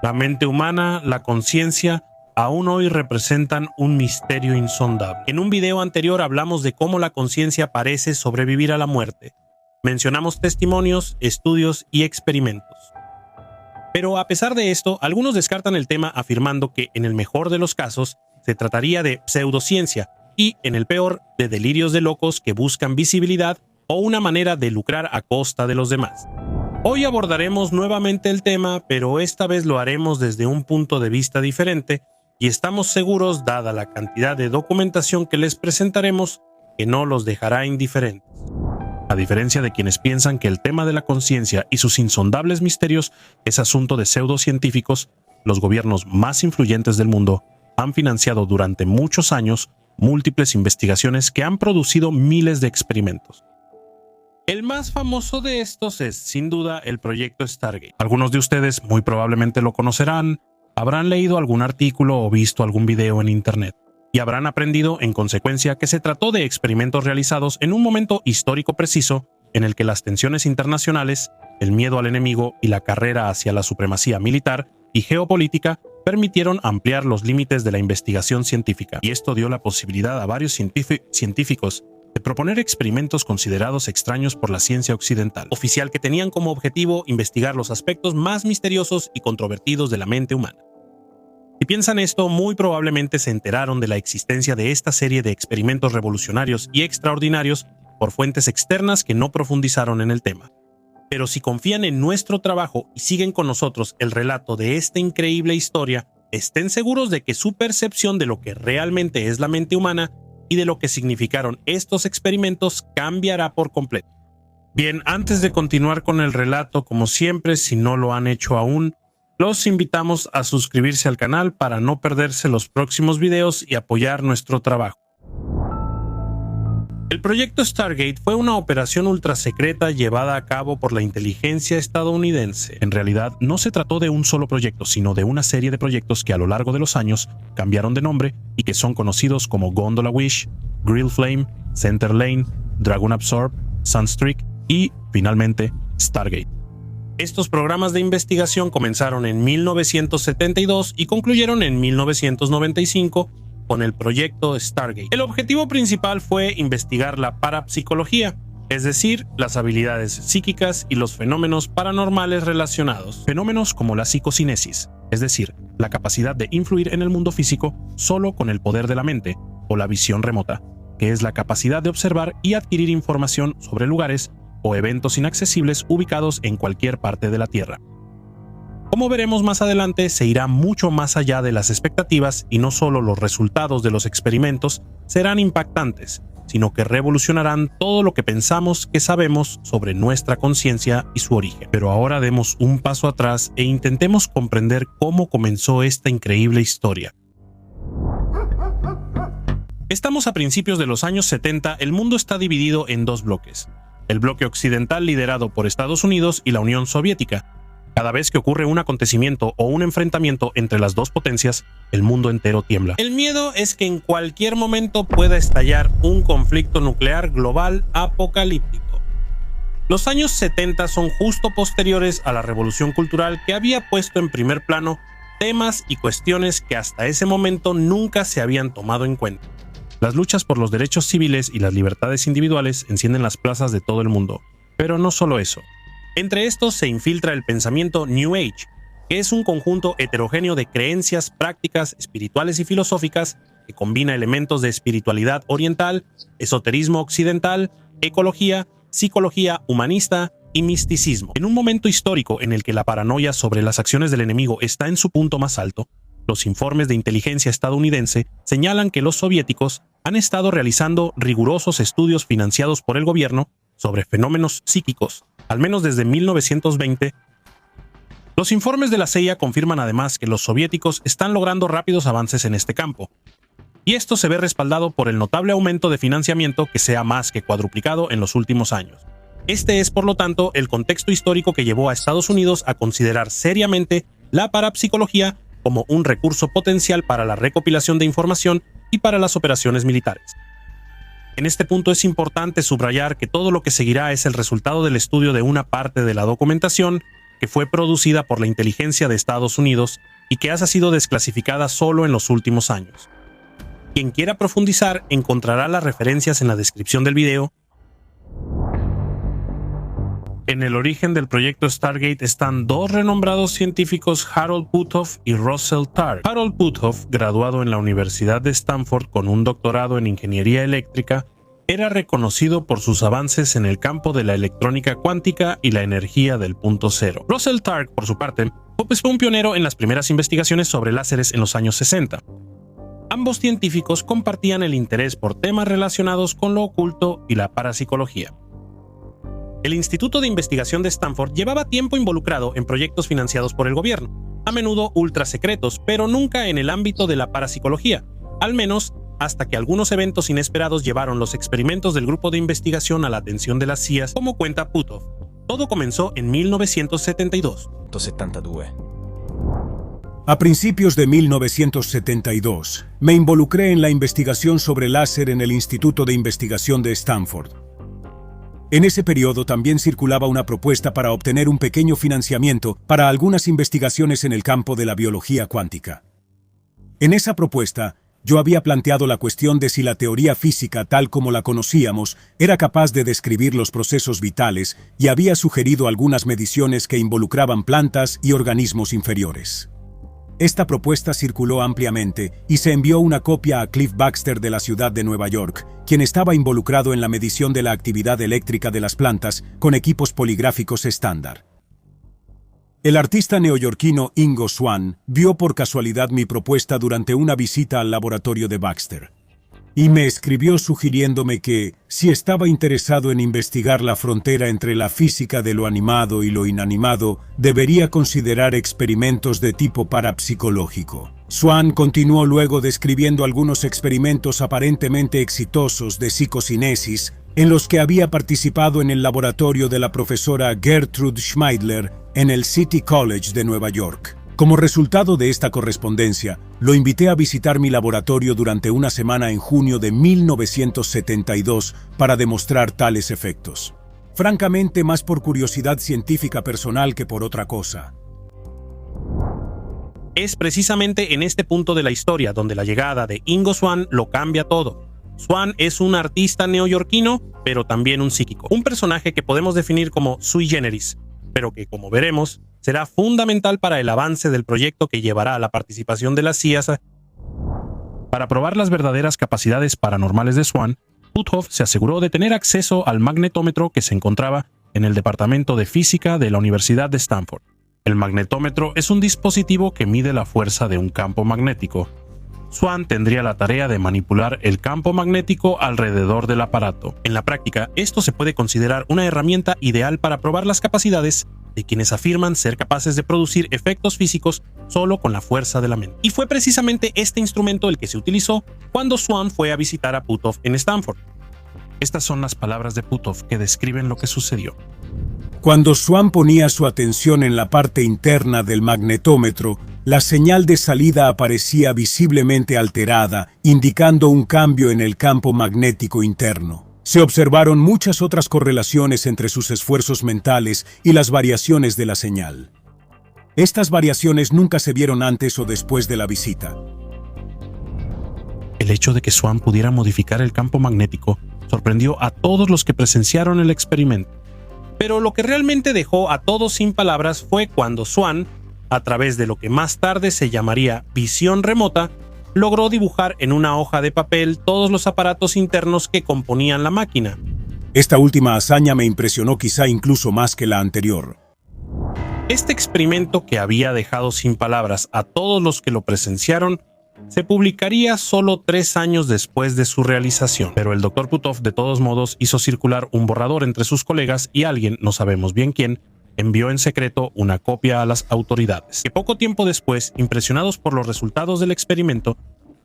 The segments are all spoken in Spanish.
La mente humana, la conciencia, aún hoy representan un misterio insondable. En un video anterior hablamos de cómo la conciencia parece sobrevivir a la muerte. Mencionamos testimonios, estudios y experimentos. Pero a pesar de esto, algunos descartan el tema afirmando que en el mejor de los casos se trataría de pseudociencia y, en el peor, de delirios de locos que buscan visibilidad o una manera de lucrar a costa de los demás. Hoy abordaremos nuevamente el tema, pero esta vez lo haremos desde un punto de vista diferente y estamos seguros, dada la cantidad de documentación que les presentaremos, que no los dejará indiferentes. A diferencia de quienes piensan que el tema de la conciencia y sus insondables misterios es asunto de pseudocientíficos, los gobiernos más influyentes del mundo han financiado durante muchos años múltiples investigaciones que han producido miles de experimentos. El más famoso de estos es, sin duda, el proyecto Stargate. Algunos de ustedes muy probablemente lo conocerán, habrán leído algún artículo o visto algún video en internet, y habrán aprendido en consecuencia que se trató de experimentos realizados en un momento histórico preciso en el que las tensiones internacionales, el miedo al enemigo y la carrera hacia la supremacía militar y geopolítica permitieron ampliar los límites de la investigación científica, y esto dio la posibilidad a varios científicos de proponer experimentos considerados extraños por la ciencia occidental, oficial, que tenían como objetivo investigar los aspectos más misteriosos y controvertidos de la mente humana. Si piensan esto, muy probablemente se enteraron de la existencia de esta serie de experimentos revolucionarios y extraordinarios por fuentes externas que no profundizaron en el tema. Pero si confían en nuestro trabajo y siguen con nosotros el relato de esta increíble historia, estén seguros de que su percepción de lo que realmente es la mente humana y de lo que significaron estos experimentos cambiará por completo. Bien, antes de continuar con el relato, como siempre, si no lo han hecho aún, los invitamos a suscribirse al canal para no perderse los próximos videos y apoyar nuestro trabajo. El proyecto Stargate fue una operación ultrasecreta llevada a cabo por la inteligencia estadounidense. En realidad, no se trató de un solo proyecto, sino de una serie de proyectos que a lo largo de los años cambiaron de nombre y que son conocidos como Gondola Wish, Grill Flame, Center Lane, Dragon Absorb, Sunstreak y, finalmente, Stargate. Estos programas de investigación comenzaron en 1972 y concluyeron en 1995 con el proyecto Stargate. El objetivo principal fue investigar la parapsicología, es decir, las habilidades psíquicas y los fenómenos paranormales relacionados. Fenómenos como la psicocinesis, es decir, la capacidad de influir en el mundo físico solo con el poder de la mente, o la visión remota, que es la capacidad de observar y adquirir información sobre lugares o eventos inaccesibles ubicados en cualquier parte de la Tierra. Como veremos más adelante, se irá mucho más allá de las expectativas y no solo los resultados de los experimentos serán impactantes, sino que revolucionarán todo lo que pensamos que sabemos sobre nuestra conciencia y su origen. Pero ahora demos un paso atrás e intentemos comprender cómo comenzó esta increíble historia. Estamos a principios de los años 70, el mundo está dividido en dos bloques. El bloque occidental liderado por Estados Unidos y la Unión Soviética. Cada vez que ocurre un acontecimiento o un enfrentamiento entre las dos potencias, el mundo entero tiembla. El miedo es que en cualquier momento pueda estallar un conflicto nuclear global apocalíptico. Los años 70 son justo posteriores a la revolución cultural que había puesto en primer plano temas y cuestiones que hasta ese momento nunca se habían tomado en cuenta. Las luchas por los derechos civiles y las libertades individuales encienden las plazas de todo el mundo. Pero no solo eso. Entre estos se infiltra el pensamiento New Age, que es un conjunto heterogéneo de creencias, prácticas espirituales y filosóficas que combina elementos de espiritualidad oriental, esoterismo occidental, ecología, psicología humanista y misticismo. En un momento histórico en el que la paranoia sobre las acciones del enemigo está en su punto más alto, los informes de inteligencia estadounidense señalan que los soviéticos han estado realizando rigurosos estudios financiados por el gobierno sobre fenómenos psíquicos, al menos desde 1920. Los informes de la CIA confirman además que los soviéticos están logrando rápidos avances en este campo, y esto se ve respaldado por el notable aumento de financiamiento que se ha más que cuadruplicado en los últimos años. Este es, por lo tanto, el contexto histórico que llevó a Estados Unidos a considerar seriamente la parapsicología como un recurso potencial para la recopilación de información y para las operaciones militares. En este punto es importante subrayar que todo lo que seguirá es el resultado del estudio de una parte de la documentación que fue producida por la inteligencia de Estados Unidos y que ha sido desclasificada solo en los últimos años. Quien quiera profundizar encontrará las referencias en la descripción del video. En el origen del proyecto Stargate están dos renombrados científicos, Harold Puthoff y Russell Targ. Harold Puthoff, graduado en la Universidad de Stanford con un doctorado en ingeniería eléctrica, era reconocido por sus avances en el campo de la electrónica cuántica y la energía del punto cero. Russell Targ, por su parte, fue un pionero en las primeras investigaciones sobre láseres en los años 60. Ambos científicos compartían el interés por temas relacionados con lo oculto y la parapsicología. El Instituto de Investigación de Stanford llevaba tiempo involucrado en proyectos financiados por el gobierno, a menudo ultra secretos, pero nunca en el ámbito de la parapsicología, al menos hasta que algunos eventos inesperados llevaron los experimentos del grupo de investigación a la atención de las CIA, como cuenta Puthoff. Todo comenzó en 1972. A principios de 1972, me involucré en la investigación sobre láser en el Instituto de Investigación de Stanford. En ese periodo también circulaba una propuesta para obtener un pequeño financiamiento para algunas investigaciones en el campo de la biología cuántica. En esa propuesta, yo había planteado la cuestión de si la teoría física tal como la conocíamos era capaz de describir los procesos vitales y había sugerido algunas mediciones que involucraban plantas y organismos inferiores. Esta propuesta circuló ampliamente y se envió una copia a Cliff Baxter de la ciudad de Nueva York, quien estaba involucrado en la medición de la actividad eléctrica de las plantas con equipos poligráficos estándar. El artista neoyorquino Ingo Swann vio por casualidad mi propuesta durante una visita al laboratorio de Baxter y me escribió sugiriéndome que, si estaba interesado en investigar la frontera entre la física de lo animado y lo inanimado, debería considerar experimentos de tipo parapsicológico. Swann continuó luego describiendo algunos experimentos aparentemente exitosos de psicocinesis en los que había participado en el laboratorio de la profesora Gertrude Schmeidler en el City College de Nueva York. Como resultado de esta correspondencia, lo invité a visitar mi laboratorio durante una semana en junio de 1972 para demostrar tales efectos. Francamente, más por curiosidad científica personal que por otra cosa. Es precisamente en este punto de la historia donde la llegada de Ingo Swann lo cambia todo. Swann es un artista neoyorquino, pero también un psíquico. Un personaje que podemos definir como sui generis, pero que, como veremos, será fundamental para el avance del proyecto que llevará a la participación de las CIA. Para probar las verdaderas capacidades paranormales de Swann, Puthoff se aseguró de tener acceso al magnetómetro que se encontraba en el Departamento de Física de la Universidad de Stanford. El magnetómetro es un dispositivo que mide la fuerza de un campo magnético. Swann tendría la tarea de manipular el campo magnético alrededor del aparato. En la práctica, esto se puede considerar una herramienta ideal para probar las capacidades de quienes afirman ser capaces de producir efectos físicos solo con la fuerza de la mente. Y fue precisamente este instrumento el que se utilizó cuando Swann fue a visitar a Puthoff en Stanford. Estas son las palabras de Puthoff que describen lo que sucedió. Cuando Swann ponía su atención en la parte interna del magnetómetro, la señal de salida aparecía visiblemente alterada, indicando un cambio en el campo magnético interno. Se observaron muchas otras correlaciones entre sus esfuerzos mentales y las variaciones de la señal. Estas variaciones nunca se vieron antes o después de la visita. El hecho de que Swann pudiera modificar el campo magnético sorprendió a todos los que presenciaron el experimento. Pero lo que realmente dejó a todos sin palabras fue cuando Swann, a través de lo que más tarde se llamaría visión remota, logró dibujar en una hoja de papel todos los aparatos internos que componían la máquina. Esta última hazaña me impresionó quizá incluso más que la anterior. Este experimento, que había dejado sin palabras a todos los que lo presenciaron, se publicaría solo 3 años después de su realización. Pero el Dr. Puthoff de todos modos hizo circular un borrador entre sus colegas y alguien, no sabemos bien quién, envió en secreto una copia a las autoridades, que poco tiempo después, impresionados por los resultados del experimento,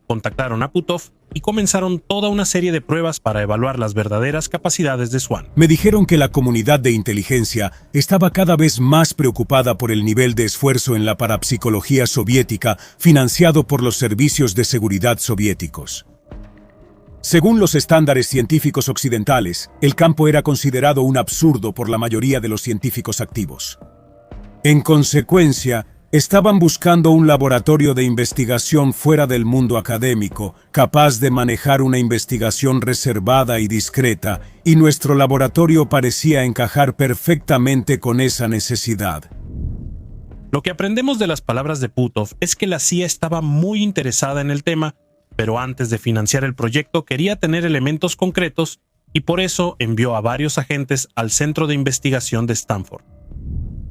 contactaron a Puthoff y comenzaron toda una serie de pruebas para evaluar las verdaderas capacidades de Swann. Me dijeron que la comunidad de inteligencia estaba cada vez más preocupada por el nivel de esfuerzo en la parapsicología soviética financiado por los servicios de seguridad soviéticos. Según los estándares científicos occidentales, el campo era considerado un absurdo por la mayoría de los científicos activos. En consecuencia, estaban buscando un laboratorio de investigación fuera del mundo académico, capaz de manejar una investigación reservada y discreta, y nuestro laboratorio parecía encajar perfectamente con esa necesidad. Lo que aprendemos de las palabras de Puthoff es que la CIA estaba muy interesada en el tema, pero antes de financiar el proyecto quería tener elementos concretos y por eso envió a varios agentes al Centro de Investigación de Stanford.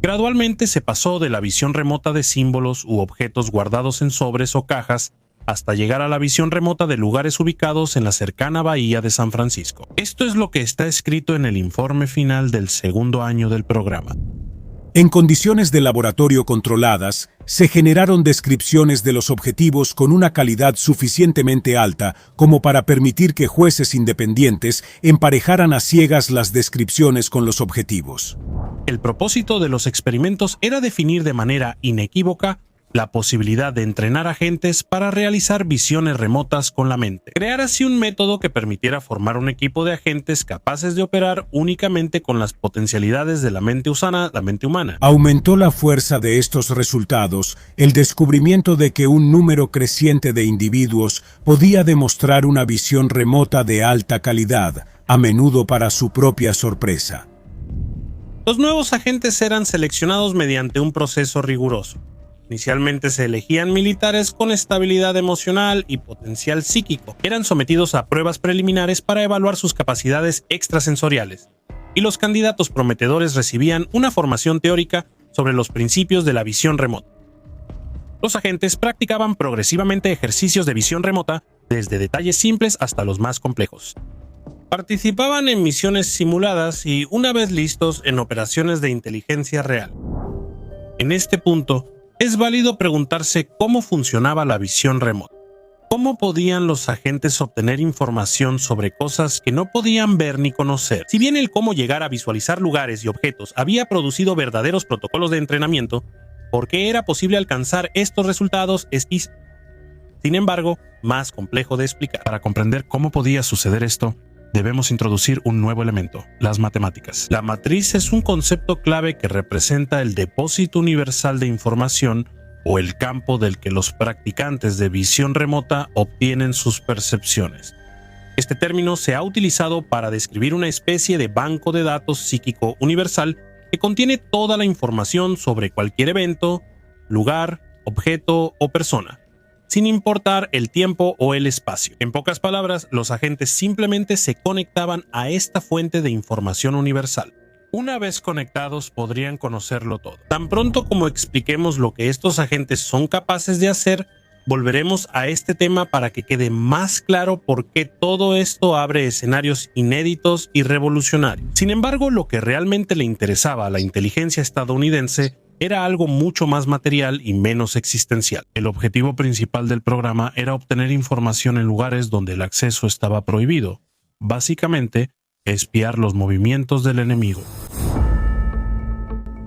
Gradualmente se pasó de la visión remota de símbolos u objetos guardados en sobres o cajas hasta llegar a la visión remota de lugares ubicados en la cercana bahía de San Francisco. Esto es lo que está escrito en el informe final del segundo año del programa. En condiciones de laboratorio controladas, se generaron descripciones de los objetivos con una calidad suficientemente alta como para permitir que jueces independientes emparejaran a ciegas las descripciones con los objetivos. El propósito de los experimentos era definir de manera inequívoca la posibilidad de entrenar agentes para realizar visiones remotas con la mente. Crear así un método que permitiera formar un equipo de agentes capaces de operar únicamente con las potencialidades de la mente humana. Aumentó la fuerza de estos resultados el descubrimiento de que un número creciente de individuos podía demostrar una visión remota de alta calidad, a menudo para su propia sorpresa. Los nuevos agentes eran seleccionados mediante un proceso riguroso. Inicialmente se elegían militares con estabilidad emocional y potencial psíquico. Eran sometidos a pruebas preliminares para evaluar sus capacidades extrasensoriales, y los candidatos prometedores recibían una formación teórica sobre los principios de la visión remota. Los agentes practicaban progresivamente ejercicios de visión remota, desde detalles simples hasta los más complejos. Participaban en misiones simuladas y, una vez listos, en operaciones de inteligencia real. En este punto, es válido preguntarse cómo funcionaba la visión remota. ¿Cómo podían los agentes obtener información sobre cosas que no podían ver ni conocer? Si bien el cómo llegar a visualizar lugares y objetos había producido verdaderos protocolos de entrenamiento, ¿por qué era posible alcanzar estos resultados? Sin embargo, más complejo de explicar. Para comprender cómo podía suceder esto, debemos introducir un nuevo elemento, las matemáticas. La matriz es un concepto clave que representa el depósito universal de información o el campo del que los practicantes de visión remota obtienen sus percepciones. Este término se ha utilizado para describir una especie de banco de datos psíquico universal que contiene toda la información sobre cualquier evento, lugar, objeto o persona, sin importar el tiempo o el espacio. En pocas palabras, los agentes simplemente se conectaban a esta fuente de información universal. Una vez conectados, podrían conocerlo todo. Tan pronto como expliquemos lo que estos agentes son capaces de hacer, volveremos a este tema para que quede más claro por qué todo esto abre escenarios inéditos y revolucionarios. Sin embargo, lo que realmente le interesaba a la inteligencia estadounidense era algo mucho más material y menos existencial. El objetivo principal del programa era obtener información en lugares donde el acceso estaba prohibido. Básicamente, espiar los movimientos del enemigo.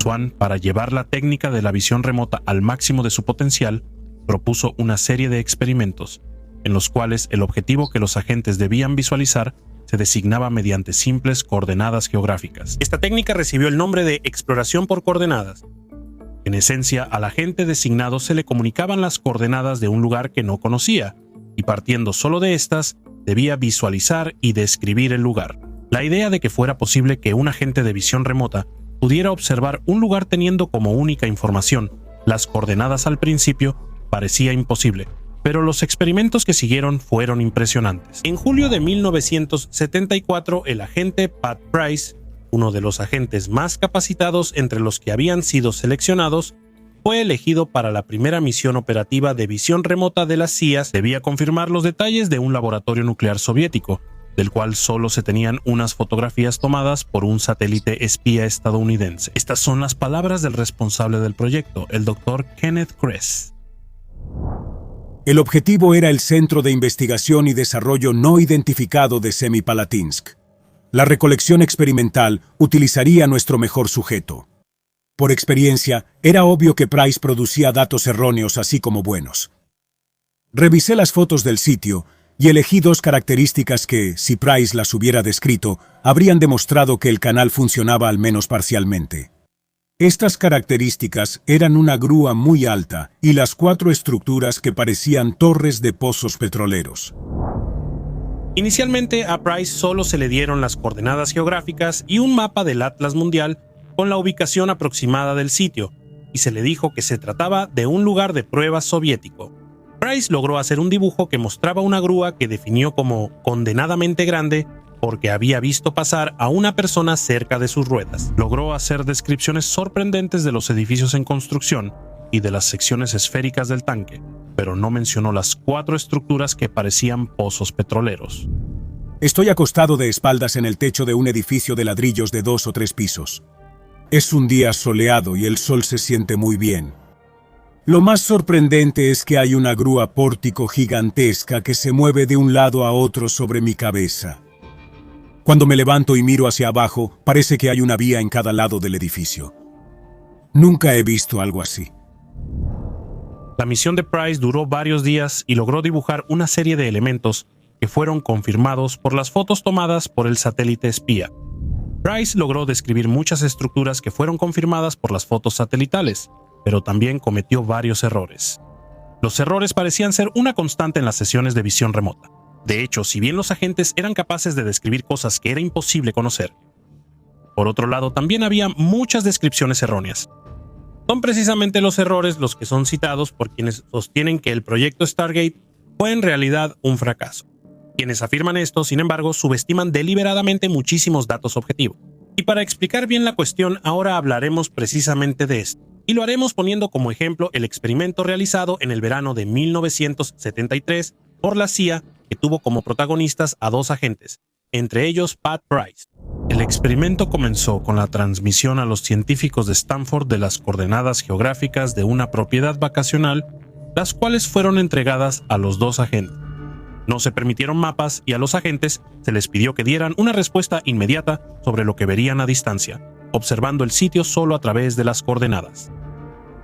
Swann, para llevar la técnica de la visión remota al máximo de su potencial, propuso una serie de experimentos, en los cuales el objetivo que los agentes debían visualizar se designaba mediante simples coordenadas geográficas. Esta técnica recibió el nombre de exploración por coordenadas. En esencia, al agente designado se le comunicaban las coordenadas de un lugar que no conocía, y partiendo solo de estas, debía visualizar y describir el lugar. La idea de que fuera posible que un agente de visión remota pudiera observar un lugar teniendo como única información las coordenadas al principio parecía imposible, pero los experimentos que siguieron fueron impresionantes. En julio de 1974, el agente Pat Price, uno de los agentes más capacitados entre los que habían sido seleccionados, fue elegido para la primera misión operativa de visión remota de las CIA. Debía confirmar los detalles de un laboratorio nuclear soviético, del cual solo se tenían unas fotografías tomadas por un satélite espía estadounidense. Estas son las palabras del responsable del proyecto, el Dr. Kenneth Kress. El objetivo era el Centro de Investigación y Desarrollo No Identificado de Semipalatinsk. La recolección experimental utilizaría nuestro mejor sujeto. Por experiencia, era obvio que Price producía datos erróneos así como buenos. Revisé las fotos del sitio y elegí dos características que, si Price las hubiera descrito, habrían demostrado que el canal funcionaba al menos parcialmente. Estas características eran una grúa muy alta y las 4 estructuras que parecían torres de pozos petroleros. Inicialmente a Price solo se le dieron las coordenadas geográficas y un mapa del Atlas Mundial con la ubicación aproximada del sitio, y se le dijo que se trataba de un lugar de prueba soviético. Price logró hacer un dibujo que mostraba una grúa que definió como condenadamente grande porque había visto pasar a una persona cerca de sus ruedas. Logró hacer descripciones sorprendentes de los edificios en construcción y de las secciones esféricas del tanque, pero no mencionó las 4 estructuras que parecían pozos petroleros. Estoy acostado de espaldas en el techo de un edificio de ladrillos de 2 o 3 pisos. Es un día soleado y el sol se siente muy bien. Lo más sorprendente es que hay una grúa pórtico gigantesca que se mueve de un lado a otro sobre mi cabeza. Cuando me levanto y miro hacia abajo, parece que hay una vía en cada lado del edificio. Nunca he visto algo así. La misión de Price duró varios días y logró dibujar una serie de elementos que fueron confirmados por las fotos tomadas por el satélite espía. Price logró describir muchas estructuras que fueron confirmadas por las fotos satelitales, pero también cometió varios errores. Los errores parecían ser una constante en las sesiones de visión remota. De hecho, si bien los agentes eran capaces de describir cosas que era imposible conocer, por otro lado también había muchas descripciones erróneas. Son precisamente los errores los que son citados por quienes sostienen que el proyecto Stargate fue en realidad un fracaso. Quienes afirman esto, sin embargo, subestiman deliberadamente muchísimos datos objetivos. Y para explicar bien la cuestión, ahora hablaremos precisamente de esto. Y lo haremos poniendo como ejemplo el experimento realizado en el verano de 1973 por la CIA, que tuvo como protagonistas a 2 agentes, entre ellos Pat Price. El experimento comenzó con la transmisión a los científicos de Stanford de las coordenadas geográficas de una propiedad vacacional, las cuales fueron entregadas a los 2 agentes. No se permitieron mapas y a los agentes se les pidió que dieran una respuesta inmediata sobre lo que verían a distancia, observando el sitio solo a través de las coordenadas.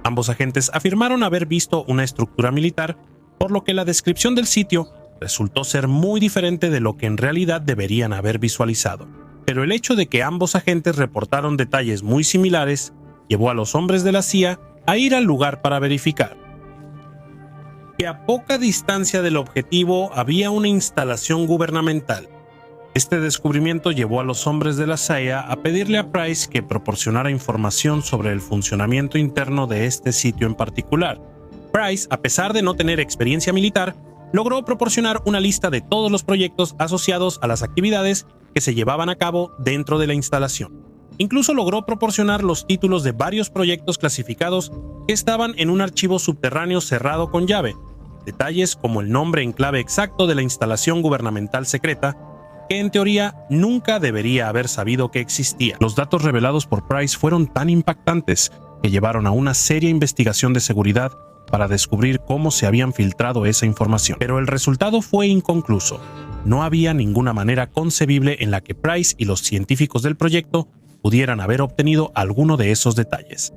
Ambos agentes afirmaron haber visto una estructura militar, por lo que la descripción del sitio resultó ser muy diferente de lo que en realidad deberían haber visualizado. Pero el hecho de que ambos agentes reportaron detalles muy similares llevó a los hombres de la CIA a ir al lugar para verificar que a poca distancia del objetivo había una instalación gubernamental. Este descubrimiento llevó a los hombres de la CIA a pedirle a Price que proporcionara información sobre el funcionamiento interno de este sitio en particular. Price, a pesar de no tener experiencia militar, logró proporcionar una lista de todos los proyectos asociados a las actividades que se llevaban a cabo dentro de la instalación. Incluso logró proporcionar los títulos de varios proyectos clasificados que estaban en un archivo subterráneo cerrado con llave, detalles como el nombre en clave exacto de la instalación gubernamental secreta, que en teoría nunca debería haber sabido que existía. Los datos revelados por Price fueron tan impactantes que llevaron a una seria investigación de seguridad para descubrir cómo se habían filtrado esa información. Pero el resultado fue inconcluso. No había ninguna manera concebible en la que Price y los científicos del proyecto pudieran haber obtenido alguno de esos detalles.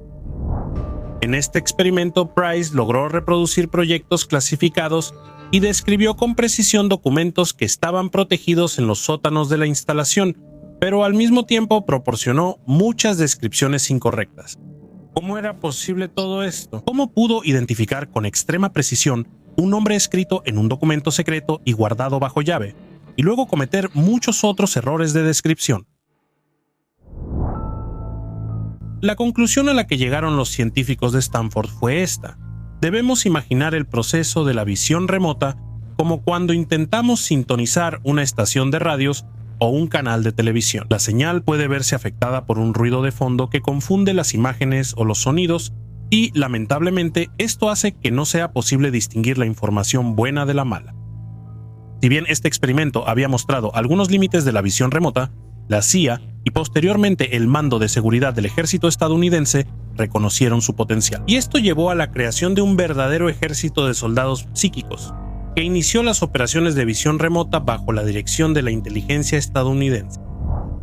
En este experimento, Price logró reproducir proyectos clasificados y describió con precisión documentos que estaban protegidos en los sótanos de la instalación, pero al mismo tiempo proporcionó muchas descripciones incorrectas. ¿Cómo era posible todo esto? ¿Cómo pudo identificar con extrema precisión un nombre escrito en un documento secreto y guardado bajo llave, y luego cometer muchos otros errores de descripción? La conclusión a la que llegaron los científicos de Stanford fue esta. Debemos imaginar el proceso de la visión remota como cuando intentamos sintonizar una estación de radios o un canal de televisión. La señal puede verse afectada por un ruido de fondo que confunde las imágenes o los sonidos y, lamentablemente, esto hace que no sea posible distinguir la información buena de la mala. Si bien este experimento había mostrado algunos límites de la visión remota, la CIA y posteriormente el Mando de Seguridad del Ejército estadounidense reconocieron su potencial. Y esto llevó a la creación de un verdadero ejército de soldados psíquicos, que inició las operaciones de visión remota bajo la dirección de la inteligencia estadounidense.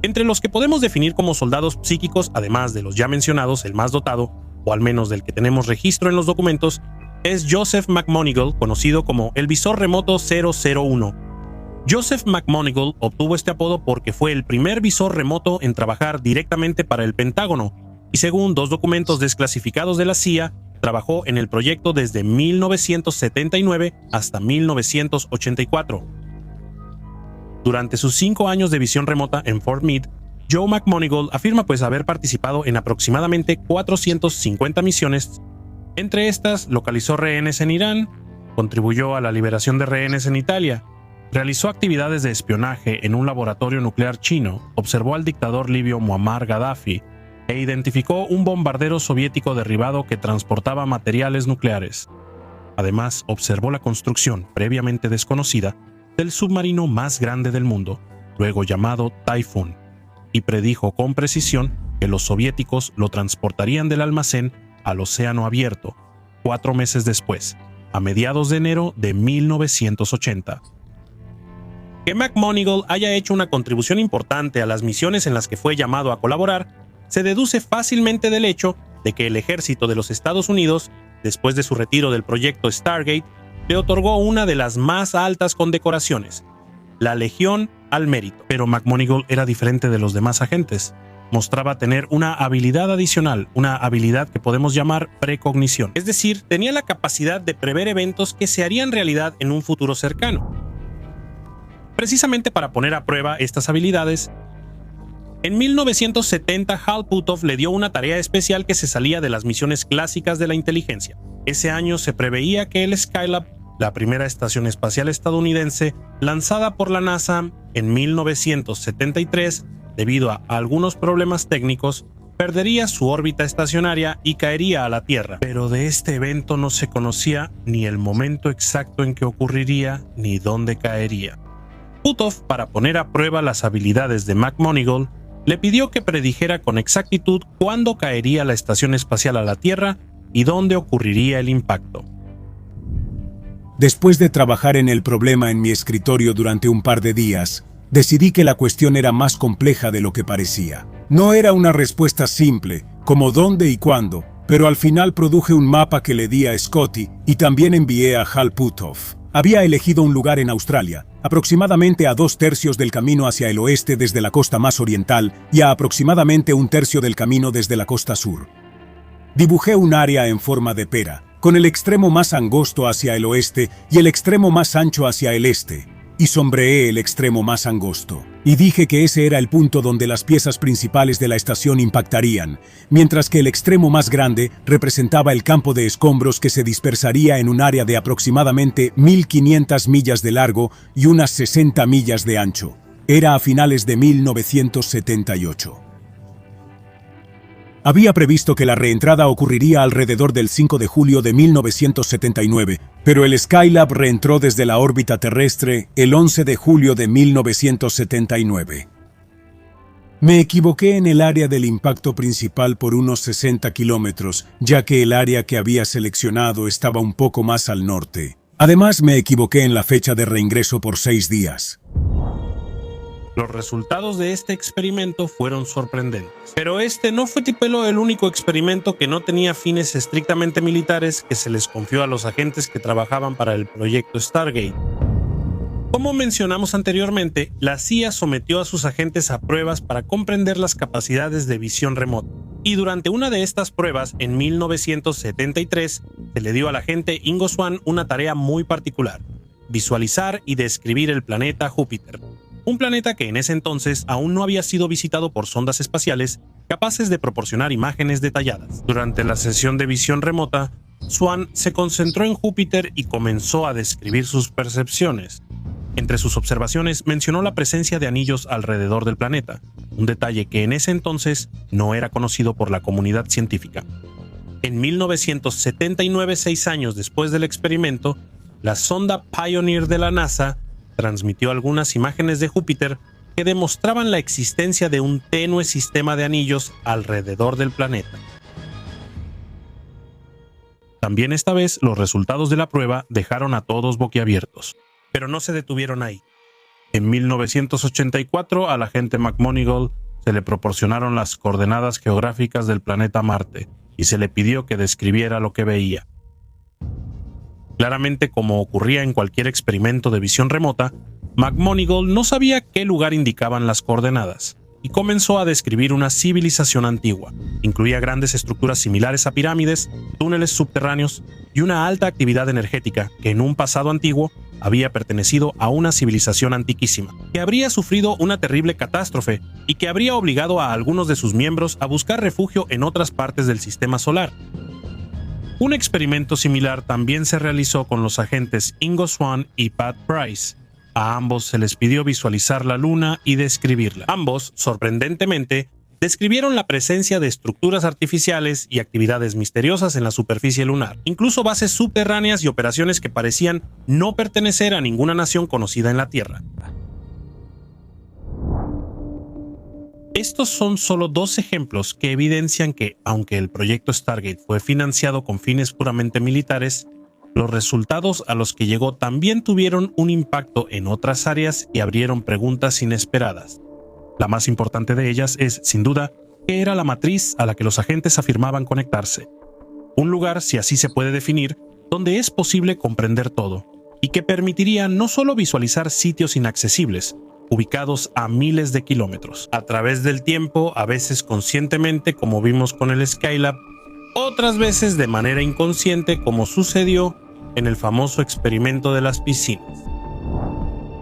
Entre los que podemos definir como soldados psíquicos, además de los ya mencionados, el más dotado, o al menos del que tenemos registro en los documentos, es Joseph McMonigle, conocido como el visor remoto 001. Joseph McMonigle obtuvo este apodo porque fue el primer visor remoto en trabajar directamente para el Pentágono, y según 2 documentos desclasificados de la CIA, trabajó en el proyecto desde 1979 hasta 1984. Durante sus 5 años de visión remota en Fort Meade, Joe McMoneagle afirma haber participado en aproximadamente 450 misiones. Entre estas, localizó rehenes en Irán, contribuyó a la liberación de rehenes en Italia, realizó actividades de espionaje en un laboratorio nuclear chino, observó al dictador libio Muammar Gaddafi e identificó un bombardero soviético derribado que transportaba materiales nucleares. Además, observó la construcción, previamente desconocida, del submarino más grande del mundo, luego llamado Typhoon, y predijo con precisión que los soviéticos lo transportarían del almacén al océano abierto, 4 meses después, a mediados de enero de 1980. Que McMoneagle haya hecho una contribución importante a las misiones en las que fue llamado a colaborar se deduce fácilmente del hecho de que el ejército de los Estados Unidos, después de su retiro del proyecto Stargate, le otorgó una de las más altas condecoraciones, la Legión al Mérito. Pero McMoneagle era diferente de los demás agentes. Mostraba tener una habilidad adicional, una habilidad que podemos llamar precognición. Es decir, tenía la capacidad de prever eventos que se harían realidad en un futuro cercano. Precisamente para poner a prueba estas habilidades, en 1970 Hal Puthoff le dio una tarea especial que se salía de las misiones clásicas de la inteligencia. Ese año se preveía que el Skylab, la primera estación espacial estadounidense lanzada por la NASA en 1973, debido a algunos problemas técnicos, perdería su órbita estacionaria y caería a la Tierra. Pero de este evento no se conocía ni el momento exacto en que ocurriría ni dónde caería. Puthoff, para poner a prueba las habilidades de McMoneagle, le pidió que predijera con exactitud cuándo caería la estación espacial a la Tierra y dónde ocurriría el impacto. Después de trabajar en el problema en mi escritorio durante un par de días, decidí que la cuestión era más compleja de lo que parecía. No era una respuesta simple, como dónde y cuándo, pero al final produje un mapa que le di a Scotty y también envié a Hal Puthoff. Había elegido un lugar en Australia, aproximadamente a 2/3 del camino hacia el oeste desde la costa más oriental y a aproximadamente 1/3 del camino desde la costa sur. Dibujé un área en forma de pera, con el extremo más angosto hacia el oeste y el extremo más ancho hacia el este, y sombreé el extremo más angosto. Y dije que ese era el punto donde las piezas principales de la estación impactarían, mientras que el extremo más grande representaba el campo de escombros que se dispersaría en un área de aproximadamente 1.500 millas de largo y unas 60 millas de ancho. Era a finales de 1978. Había previsto que la reentrada ocurriría alrededor del 5 de julio de 1979, pero el Skylab reentró desde la órbita terrestre el 11 de julio de 1979. Me equivoqué en el área del impacto principal por unos 60 kilómetros, ya que el área que había seleccionado estaba un poco más al norte. Además, me equivoqué en la fecha de reingreso por 6 días. Los resultados de este experimento fueron sorprendentes. Pero este no fue el único experimento que no tenía fines estrictamente militares que se les confió a los agentes que trabajaban para el proyecto Stargate. Como mencionamos anteriormente, la CIA sometió a sus agentes a pruebas para comprender las capacidades de visión remota. Y durante una de estas pruebas, en 1973, se le dio al agente Ingo Swann una tarea muy particular: visualizar y describir el planeta Júpiter. Un planeta que en ese entonces aún no había sido visitado por sondas espaciales capaces de proporcionar imágenes detalladas. Durante la sesión de visión remota, Swann se concentró en Júpiter y comenzó a describir sus percepciones. Entre sus observaciones mencionó la presencia de anillos alrededor del planeta, un detalle que en ese entonces no era conocido por la comunidad científica. En 1979, 6 años después del experimento, la sonda Pioneer de la NASA transmitió algunas imágenes de Júpiter que demostraban la existencia de un tenue sistema de anillos alrededor del planeta. También esta vez los resultados de la prueba dejaron a todos boquiabiertos, pero no se detuvieron ahí. En 1984 al agente McMoneagle se le proporcionaron las coordenadas geográficas del planeta Marte y se le pidió que describiera lo que veía. Claramente, como ocurría en cualquier experimento de visión remota, McMoneagle no sabía qué lugar indicaban las coordenadas. y comenzó a describir una civilización antigua. Incluía grandes estructuras similares a pirámides, túneles subterráneos y una alta actividad energética que en un pasado antiguo había pertenecido a una civilización antiquísima, que habría sufrido una terrible catástrofe y que habría obligado a algunos de sus miembros a buscar refugio en otras partes del sistema solar. Un experimento similar también se realizó con los agentes Ingo Swann y Pat Price. A ambos se les pidió visualizar la Luna y describirla. Ambos, sorprendentemente, describieron la presencia de estructuras artificiales y actividades misteriosas en la superficie lunar, incluso bases subterráneas y operaciones que parecían no pertenecer a ninguna nación conocida en la Tierra. Estos son solo 2 ejemplos que evidencian que, aunque el proyecto Stargate fue financiado con fines puramente militares, los resultados a los que llegó también tuvieron un impacto en otras áreas y abrieron preguntas inesperadas. La más importante de ellas es, sin duda, qué era la matriz a la que los agentes afirmaban conectarse. Un lugar, si así se puede definir, donde es posible comprender todo, y que permitiría no solo visualizar sitios inaccesibles, ubicados a miles de kilómetros, a través del tiempo, a veces conscientemente como vimos con el Skylab, otras veces de manera inconsciente como sucedió en el famoso experimento de las piscinas.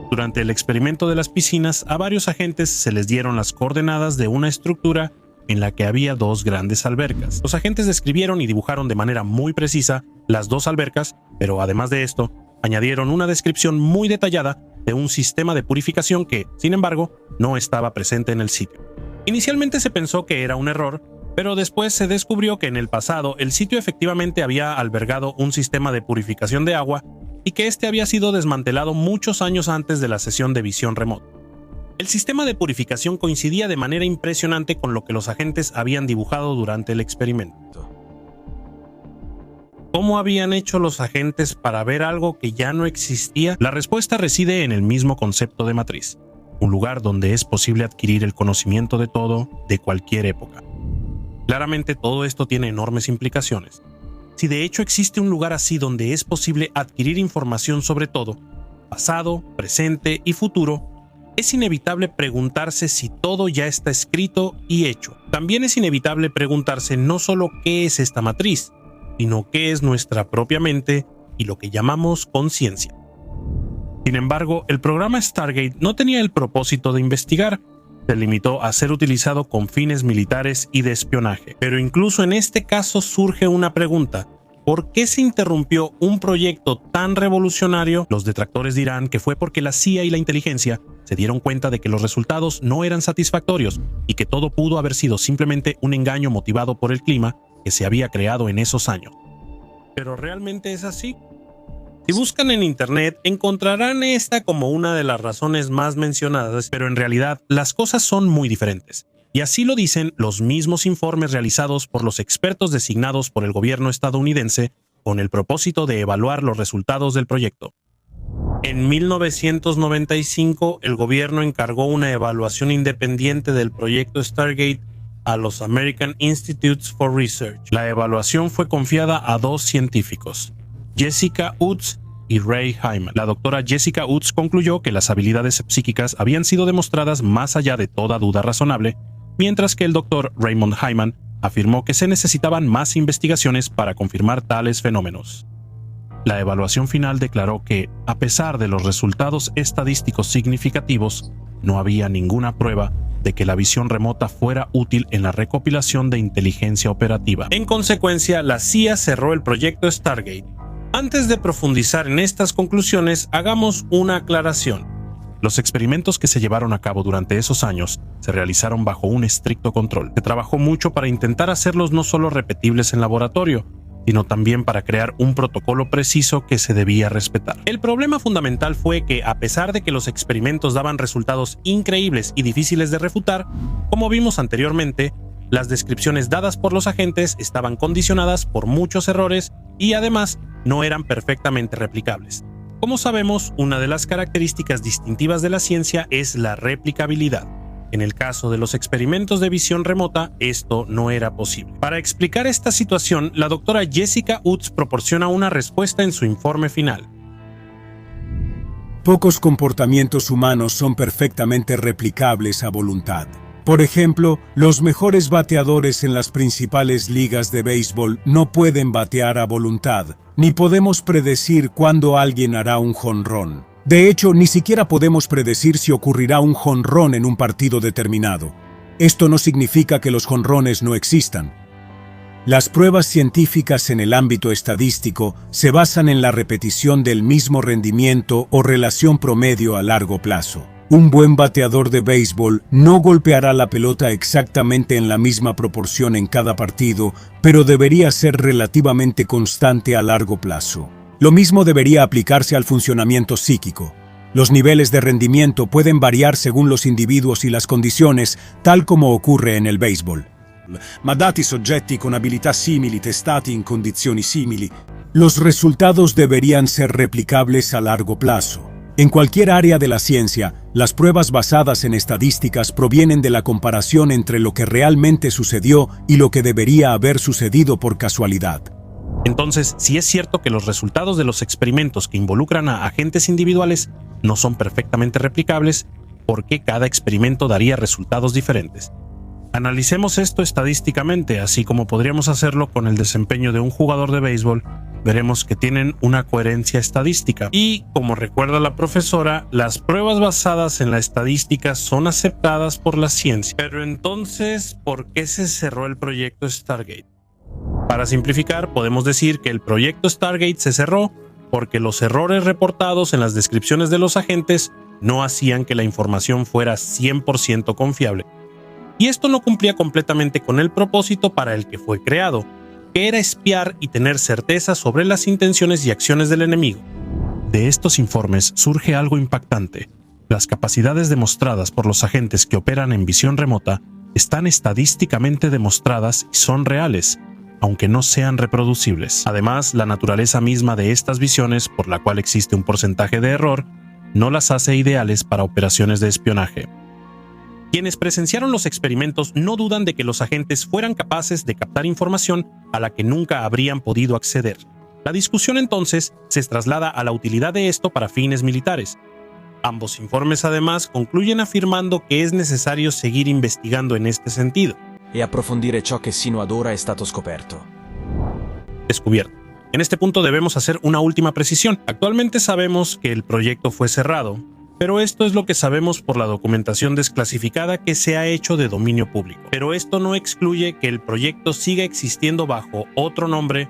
Durante el experimento de las piscinas, a varios agentes se les dieron las coordenadas de una estructura en la que había 2 grandes albercas. Los agentes describieron y dibujaron de manera muy precisa las 2 albercas, pero además de esto, añadieron una descripción muy detallada de un sistema de purificación que, sin embargo, no estaba presente en el sitio. Inicialmente se pensó que era un error, pero después se descubrió que en el pasado el sitio efectivamente había albergado un sistema de purificación de agua y que este había sido desmantelado muchos años antes de la sesión de visión remota. El sistema de purificación coincidía de manera impresionante con lo que los agentes habían dibujado durante el experimento. ¿Cómo habían hecho los agentes para ver algo que ya no existía? La respuesta reside en el mismo concepto de matriz, un lugar donde es posible adquirir el conocimiento de todo, de cualquier época. Claramente todo esto tiene enormes implicaciones. Si de hecho existe un lugar así donde es posible adquirir información sobre todo, pasado, presente y futuro, es inevitable preguntarse si todo ya está escrito y hecho. También es inevitable preguntarse no solo qué es esta matriz, sino qué es nuestra propia mente y lo que llamamos conciencia. Sin embargo, el programa Stargate no tenía el propósito de investigar, se limitó a ser utilizado con fines militares y de espionaje. Pero incluso en este caso surge una pregunta: ¿por qué se interrumpió un proyecto tan revolucionario? Los detractores dirán que fue porque la CIA y la inteligencia se dieron cuenta de que los resultados no eran satisfactorios y que todo pudo haber sido simplemente un engaño motivado por el clima que se había creado en esos años. ¿Pero realmente es así? Si buscan en internet, encontrarán esta como una de las razones más mencionadas, pero en realidad las cosas son muy diferentes. Y así lo dicen los mismos informes realizados por los expertos designados por el gobierno estadounidense con el propósito de evaluar los resultados del proyecto. En 1995, el gobierno encargó una evaluación independiente del proyecto Stargate a los American Institutes for Research. La evaluación fue confiada a 2 científicos, Jessica Utts y Ray Hyman. La doctora Jessica Utts concluyó que las habilidades psíquicas habían sido demostradas más allá de toda duda razonable, mientras que el doctor Raymond Hyman afirmó que se necesitaban más investigaciones para confirmar tales fenómenos. La evaluación final declaró que, a pesar de los resultados estadísticos significativos, no había ninguna prueba de que la visión remota fuera útil en la recopilación de inteligencia operativa. En consecuencia, la CIA cerró el proyecto Stargate. Antes de profundizar en estas conclusiones, hagamos una aclaración. Los experimentos que se llevaron a cabo durante esos años se realizaron bajo un estricto control. Se trabajó mucho para intentar hacerlos no solo repetibles en laboratorio, sino también para crear un protocolo preciso que se debía respetar. El problema fundamental fue que, a pesar de que los experimentos daban resultados increíbles y difíciles de refutar, como vimos anteriormente, las descripciones dadas por los agentes estaban condicionadas por muchos errores y además no eran perfectamente replicables. Como sabemos, una de las características distintivas de la ciencia es la replicabilidad. En el caso de los experimentos de visión remota, esto no era posible. Para explicar esta situación, la doctora Jessica Utts proporciona una respuesta en su informe final. Pocos comportamientos humanos son perfectamente replicables a voluntad. Por ejemplo, los mejores bateadores en las principales ligas de béisbol no pueden batear a voluntad, ni podemos predecir cuándo alguien hará un jonrón. De hecho, ni siquiera podemos predecir si ocurrirá un jonrón en un partido determinado. Esto no significa que los jonrones no existan. Las pruebas científicas en el ámbito estadístico se basan en la repetición del mismo rendimiento o relación promedio a largo plazo. Un buen bateador de béisbol no golpeará la pelota exactamente en la misma proporción en cada partido, pero debería ser relativamente constante a largo plazo. Lo mismo debería aplicarse al funcionamiento psíquico. Los niveles de rendimiento pueden variar según los individuos y las condiciones, tal como ocurre en el béisbol. Ma dati soggetti con abilità simili testati in condizioni simili. Los resultados deberían ser replicables a largo plazo. En cualquier área de la ciencia, las pruebas basadas en estadísticas provienen de la comparación entre lo que realmente sucedió y lo que debería haber sucedido por casualidad. Entonces, si es cierto que los resultados de los experimentos que involucran a agentes individuales no son perfectamente replicables, ¿por qué cada experimento daría resultados diferentes? Analicemos esto estadísticamente, así como podríamos hacerlo con el desempeño de un jugador de béisbol. Veremos que tienen una coherencia estadística. Y, como recuerda la profesora, las pruebas basadas en la estadística son aceptadas por la ciencia. Pero entonces, ¿por qué se cerró el proyecto Stargate? Para simplificar, podemos decir que el proyecto Stargate se cerró porque los errores reportados en las descripciones de los agentes no hacían que la información fuera 100% confiable. Y esto no cumplía completamente con el propósito para el que fue creado, que era espiar y tener certeza sobre las intenciones y acciones del enemigo. De estos informes surge algo impactante. Las capacidades demostradas por los agentes que operan en visión remota están estadísticamente demostradas y son reales, aunque no sean reproducibles. Además, la naturaleza misma de estas visiones, por la cual existe un porcentaje de error, no las hace ideales para operaciones de espionaje. Quienes presenciaron los experimentos no dudan de que los agentes fueran capaces de captar información a la que nunca habrían podido acceder. La discusión entonces se traslada a la utilidad de esto para fines militares. Ambos informes además concluyen afirmando que es necesario seguir investigando en este sentido. E approfondire ciò che sino ad ora è stato scoperto. Descubierto. En este punto debemos hacer una última precisión. Actualmente sabemos que el proyecto fue cerrado, pero esto es lo que sabemos por la documentación desclasificada que se ha hecho de dominio público. Pero esto no excluye que el proyecto siga existiendo bajo otro nombre.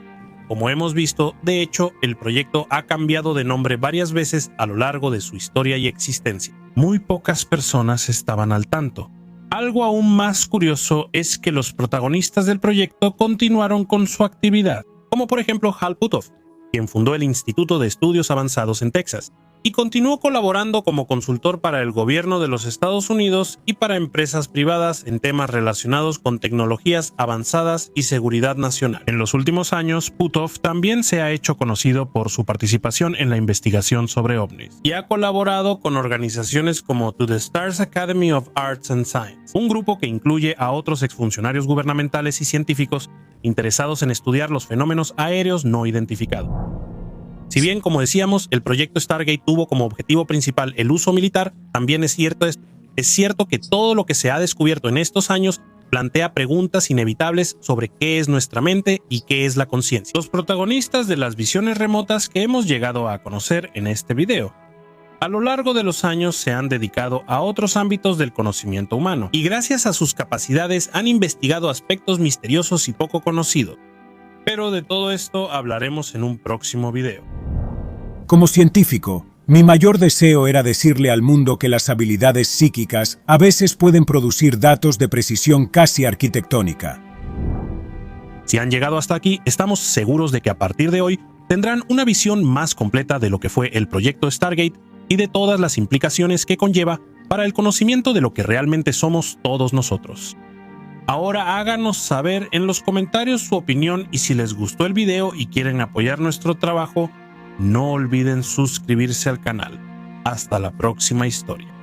Como hemos visto, de hecho, el proyecto ha cambiado de nombre varias veces a lo largo de su historia y existencia. Muy pocas personas estaban al tanto. Algo aún más curioso es que los protagonistas del proyecto continuaron con su actividad, como por ejemplo Hal Puthoff, quien fundó el Instituto de Estudios Avanzados en Texas, y continuó colaborando como consultor para el gobierno de los Estados Unidos y para empresas privadas en temas relacionados con tecnologías avanzadas y seguridad nacional. En los últimos años, Puthoff también se ha hecho conocido por su participación en la investigación sobre ovnis y ha colaborado con organizaciones como To the Stars Academy of Arts and Science, un grupo que incluye a otros exfuncionarios gubernamentales y científicos interesados en estudiar los fenómenos aéreos no identificados. Si bien, como decíamos, el proyecto Stargate tuvo como objetivo principal el uso militar, también es cierto que todo lo que se ha descubierto en estos años plantea preguntas inevitables sobre qué es nuestra mente y qué es la conciencia. Los protagonistas de las visiones remotas que hemos llegado a conocer en este video, a lo largo de los años se han dedicado a otros ámbitos del conocimiento humano, y gracias a sus capacidades han investigado aspectos misteriosos y poco conocidos. Pero de todo esto hablaremos en un próximo video. Como científico, mi mayor deseo era decirle al mundo que las habilidades psíquicas a veces pueden producir datos de precisión casi arquitectónica. Si han llegado hasta aquí, estamos seguros de que a partir de hoy tendrán una visión más completa de lo que fue el proyecto Stargate y de todas las implicaciones que conlleva para el conocimiento de lo que realmente somos todos nosotros. Ahora háganos saber en los comentarios su opinión, y si les gustó el video y quieren apoyar nuestro trabajo, no olviden suscribirse al canal. Hasta la próxima historia.